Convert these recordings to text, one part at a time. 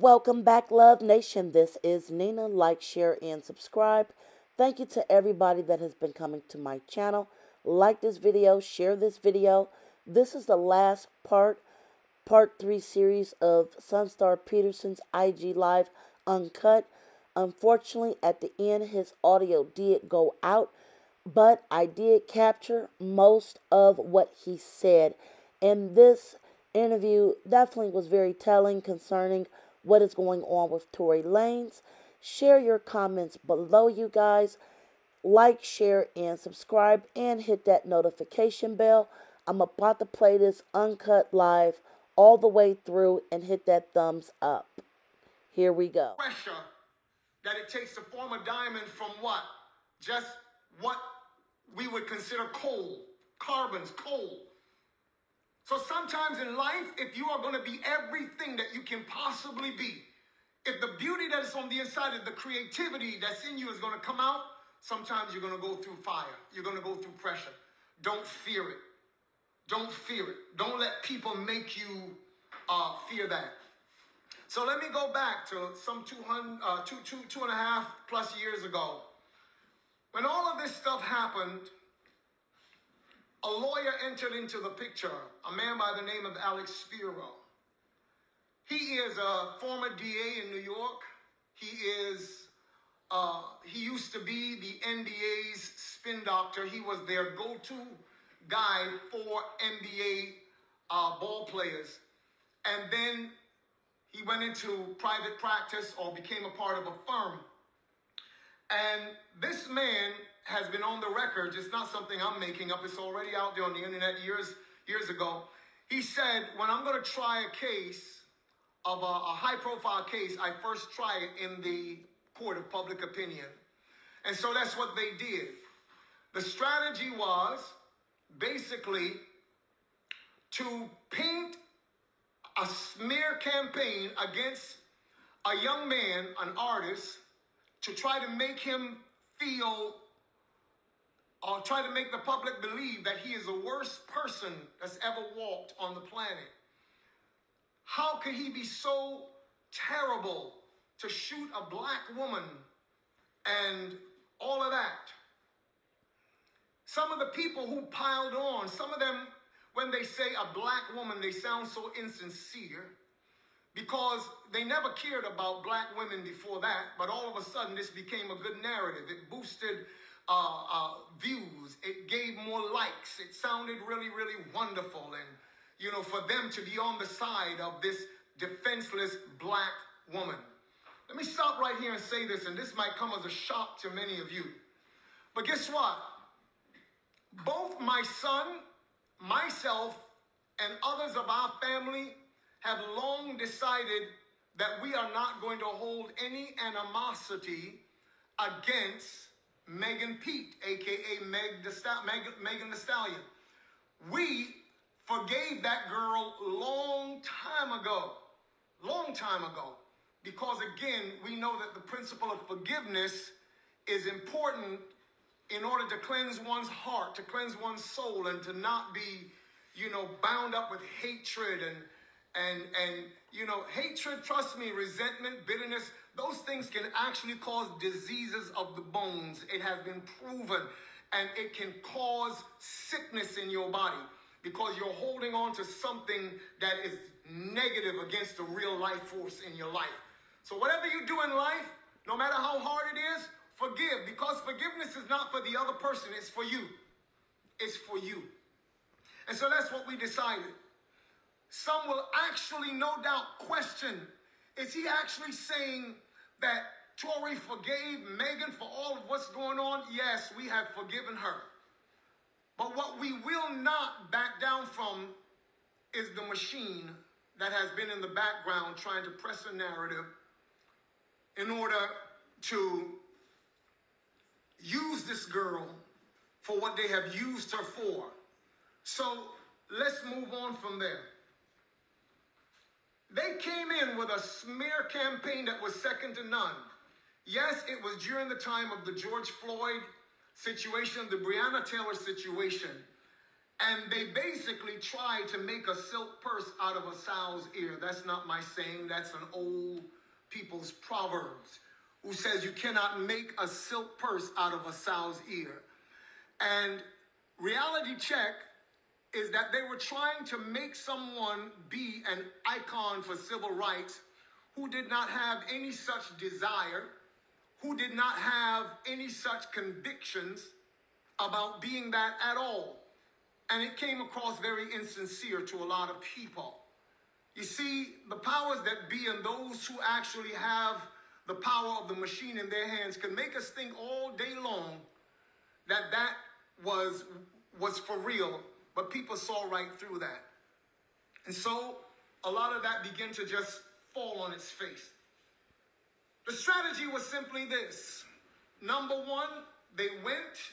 Welcome back, Love Nation. This is Nina. Like, share, and subscribe. Thank you to everybody that has been coming to my channel. Like this video, share this video. This is the last part 3 series of Sonstar Peterson's IG Live Uncut. Unfortunately, at the end, his audio did go out, but I did capture most of what he said. And this interview definitely was very telling concerning what is going on with Tory Lanez. Share your comments below, you guys. Like, share, and subscribe, and hit that notification bell. I'm about to play this uncut live all the way through and hit that thumbs up. Here we go. Pressure that it takes to form a diamond from what? Just what we would consider coal, carbons, coal. So sometimes in life, if you are going to be everything that you can possibly be, if the beauty that is on the inside of the creativity that's in you is going to come out, sometimes you're going to go through fire. You're going to go through pressure. Don't fear it. Don't fear it. Don't let people make you fear that. So let me go back to some 2.5 plus years ago. When all of this stuff happened, a lawyer entered into the picture, a man by the name of Alex Spiro. He is a former DA in New York. He used to be the NBA's spin doctor. He was their go-to guy for NBA ball players. And then he went into private practice or became a part of a firm. And this man has been on the record. It's not something I'm making up. It's already out there on the internet years ago. He said, when I'm going to try a case of a high-profile case, I first try it in the court of public opinion. And so that's what they did. The strategy was basically to paint a smear campaign against a young man, an artist, to try to make him feel or try to make the public believe that he is the worst person that's ever walked on the planet. How could he be so terrible to shoot a black woman and all of that? Some of the people who piled on, some of them, when they say a black woman, they sound so insincere because they never cared about black women before that, but all of a sudden this became a good narrative. It boosted views. It gave more likes. It sounded really, really wonderful. And, you know, for them to be on the side of this defenseless black woman. Let me stop right here and say this, and this might come as a shock to many of you. But guess what? Both my son, myself, and others of our family have long decided that we are not going to hold any animosity against Megan Pete, a.k.a. Megan Thee Stallion. We forgave that girl long time ago, because again, we know that the principle of forgiveness is important in order to cleanse one's heart, to cleanse one's soul, and to not be, you know, bound up with hatred and you know, hatred, trust me, resentment, bitterness, those things can actually cause diseases of the bones. It has been proven, and it can cause sickness in your body because you're holding on to something that is negative against the real life force in your life. So whatever you do in life, no matter how hard it is, forgive, because forgiveness is not for the other person, it's for you. It's for you. And so that's what we decided. Some will actually, no doubt, question, is he actually saying that Tory forgave Megan for all of what's going on? Yes, we have forgiven her. But what we will not back down from is the machine that has been in the background trying to press a narrative in order to use this girl for what they have used her for. So let's move on from there. They came in with a smear campaign that was second to none. Yes, it was during the time of the George Floyd situation, the Breonna Taylor situation. And they basically tried to make a silk purse out of a sow's ear. That's not my saying. That's an old people's proverbs who says you cannot make a silk purse out of a sow's ear. And reality check is that they were trying to make someone be an icon for civil rights who did not have any such desire, who did not have any such convictions about being that at all. And it came across very insincere to a lot of people. You see, the powers that be and those who actually have the power of the machine in their hands can make us think all day long that that was for real, but people saw right through that. And so a lot of that began to just fall on its face. The strategy was simply this. Number one, they went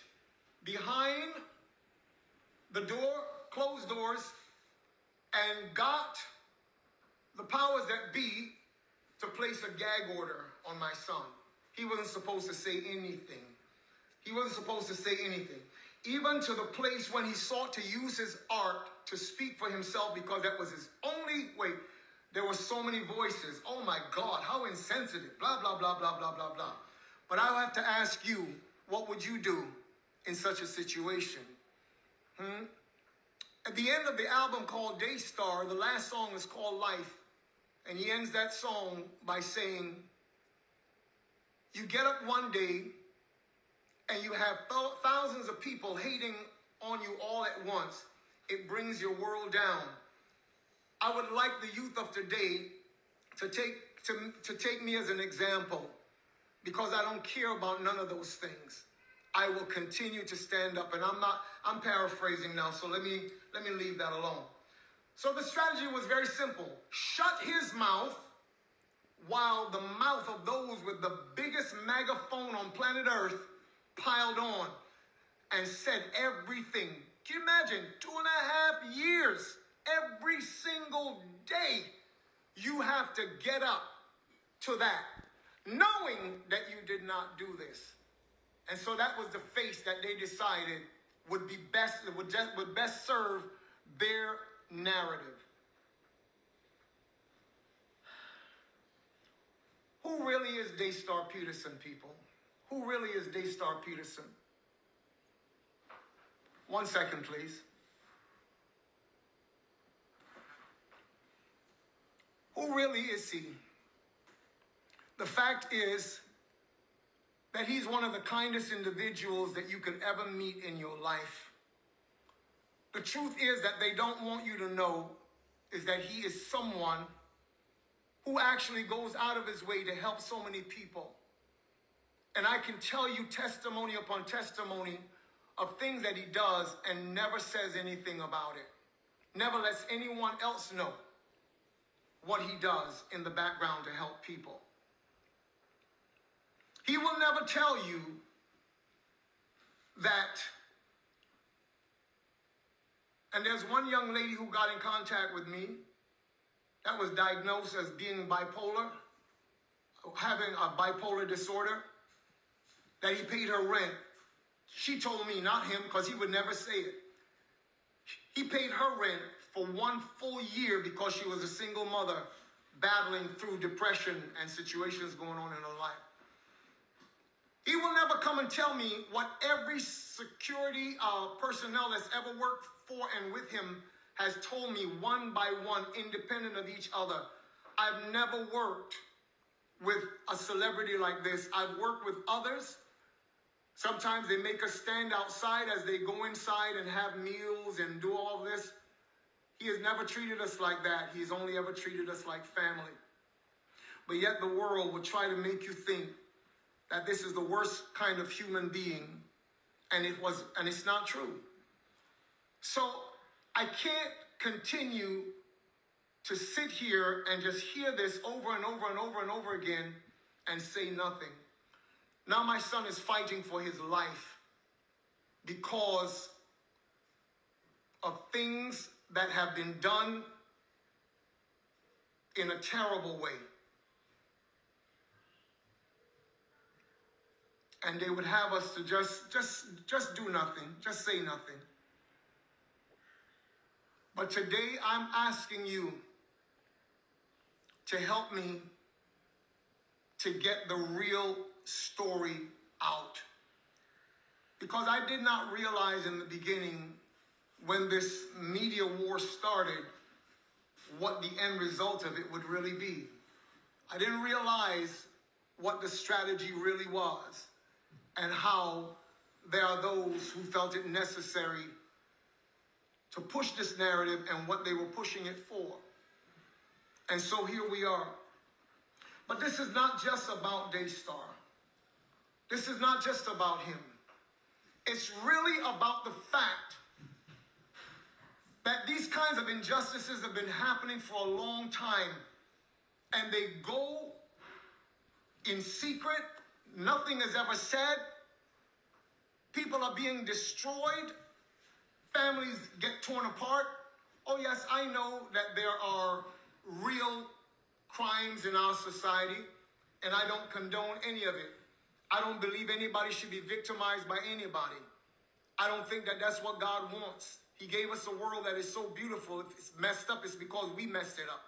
behind the door, closed doors, and got the powers that be to place a gag order on my son. He wasn't supposed to say anything. He wasn't supposed to say anything. Even to the place when he sought to use his art to speak for himself because that was his only way. There were so many voices. Oh my God, how insensitive. Blah, blah, blah, blah, blah, blah, blah. But I'll have to ask you, what would you do in such a situation? At the end of the album called Daystar, the last song is called Life. And he ends that song by saying, you get up one day and you have thousands of people hating on you all at once. It brings your world down. I would like the youth of today to take me as an example, because I don't care about none of those things. I will continue to stand up, and I'm paraphrasing now, so let me leave that alone. So the strategy was very simple. Shut his mouth while the mouth of those with the biggest megaphone on planet Earth piled on and said everything. Can you imagine? 2.5 years, every single day, you have to get up to that, knowing that you did not do this. And so that was the face that they decided would best serve their narrative. Who really is Daystar Peterson, people? Who really is Daystar Peterson? 1 second, please. Who really is he? The fact is that he's one of the kindest individuals that you could ever meet in your life. The truth is that they don't want you to know is that he is someone who actually goes out of his way to help so many people. And I can tell you testimony upon testimony of things that he does and never says anything about it. Never lets anyone else know what he does in the background to help people. He will never tell you that. And there's one young lady who got in contact with me that was diagnosed as being bipolar, having a bipolar disorder, that he paid her rent. She told me, not him, because he would never say it. He paid her rent for 1 full year because she was a single mother battling through depression and situations going on in her life. He will never come and tell me what every security personnel that's ever worked for and with him has told me one by one, independent of each other. I've never worked with a celebrity like this. I've worked with others. Sometimes they make us stand outside as they go inside and have meals and do all this. He has never treated us like that. He's only ever treated us like family. But yet the world will try to make you think that this is the worst kind of human being, and it's not true. So I can't continue to sit here and just hear this over and over and over and over again and say nothing. Now my son is fighting for his life because of things that have been done in a terrible way. And they would have us to just do nothing, just say nothing. But today I'm asking you to help me to get the real story out. Because I did not realize in the beginning, when this media war started, what the end result of it would really be. I didn't realize what the strategy really was and how there are those who felt it necessary to push this narrative and what they were pushing it for. And so here we are. But this is not just about Daystar. This is not just about him. It's really about the fact that these kinds of injustices have been happening for a long time, and they go in secret. Nothing is ever said. People are being destroyed. Families get torn apart. Oh yes, I know that there are real crimes in our society, and I don't condone any of it. I don't believe anybody should be victimized by anybody. I don't think that that's what God wants. He gave us a world that is so beautiful. If it's messed up, it's because we messed it up.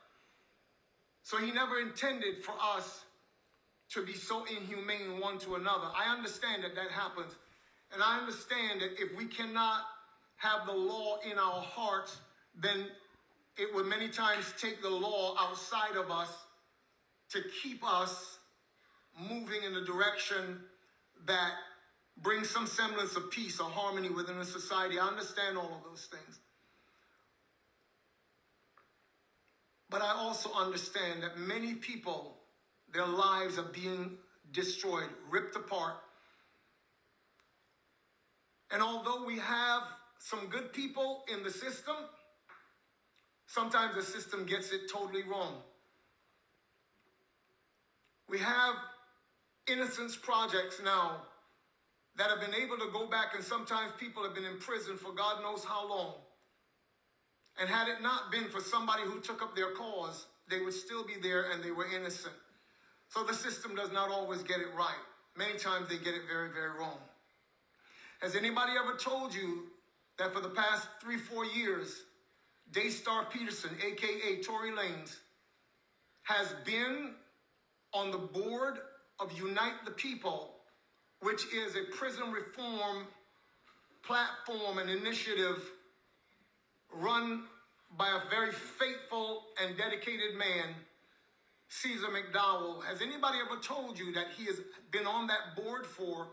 So he never intended for us to be so inhumane one to another. I understand that that happens. And I understand that if we cannot have the law in our hearts, then it would many times take the law outside of us to keep us moving in a direction that brings some semblance of peace or harmony within a society. I understand all of those things. But I also understand that many people, their lives are being destroyed, ripped apart. And although we have some good people in the system, sometimes the system gets it totally wrong. We have innocence projects now that have been able to go back, and sometimes people have been in prison for God knows how long. And had it not been for somebody who took up their cause, they would still be there and they were innocent. So the system does not always get it right. Many times they get it very, very wrong. Has anybody ever told you that for the past 3-4 years, Daystar Peterson, aka Tory Lanez, has been on the board of Unite the People, which is a prison reform platform and initiative run by a very faithful and dedicated man, Caesar McDowell? Has anybody ever told you that he has been on that board for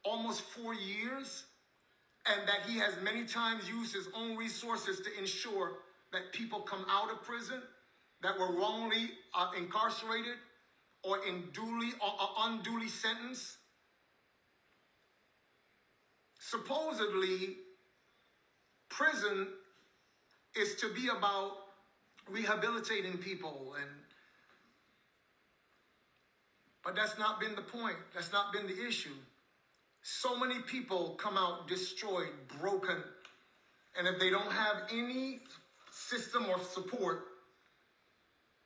almost 4 years, and that he has many times used his own resources to ensure that people come out of prison that were wrongly incarcerated or unduly sentenced? Supposedly, prison is to be about rehabilitating people, but that's not been the point. That's not been the issue. So many people come out destroyed, broken, and if they don't have any system or support,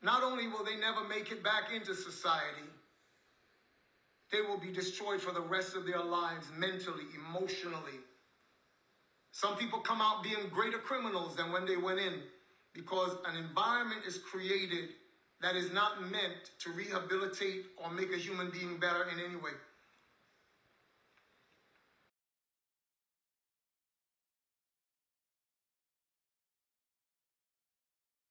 not only will they never make it back into society, they will be destroyed for the rest of their lives, mentally, emotionally. Some people come out being greater criminals than when they went in, because an environment is created that is not meant to rehabilitate or make a human being better in any way.